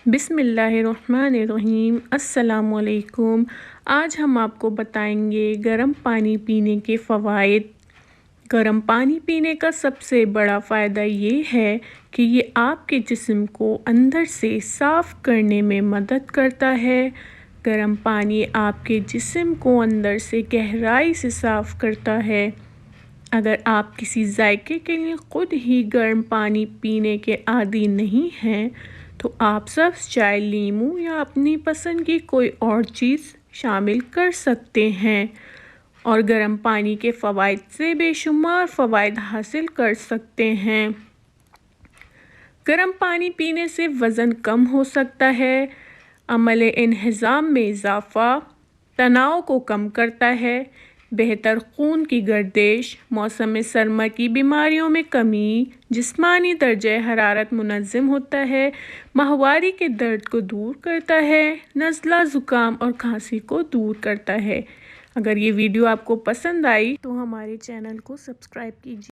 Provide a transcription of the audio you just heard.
बिस्मिल्लाहिर्रहमानिर्रहीम। अस्सलाम वालेकुम। आज हम आपको बताएंगे गर्म पानी पीने के फ़वाइद। गर्म पानी पीने का सबसे बड़ा फ़ायदा ये है कि ये आपके जिस्म को अंदर से साफ़ करने में मदद करता है। गर्म पानी आपके जिस्म को अंदर से गहराई से साफ़ करता है। अगर आप किसी जायके के लिए ख़ुद ही गर्म पानी पीने के आदी नहीं हैं तो आप सब्ज़ चाय, नींबू या अपनी पसंद की कोई और चीज़ शामिल कर सकते हैं और गर्म पानी के फ़वाइद से बेशुमार फ़वाइद हासिल कर सकते हैं। गर्म पानी पीने से वज़न कम हो सकता है, अमले इंहिज़ाम में इजाफ़ा, तनाव को कम करता है, बेहतर खून की गर्दिश, मौसम सरमा की बीमारियों में कमी, जिस्मानी दर्जे हरारत मुनज़्ज़म होता है, माहवारी के दर्द को दूर करता है, नज़ला, ज़ुकाम और खांसी को दूर करता है। अगर ये वीडियो आपको पसंद आई तो हमारे चैनल को सब्सक्राइब कीजिए।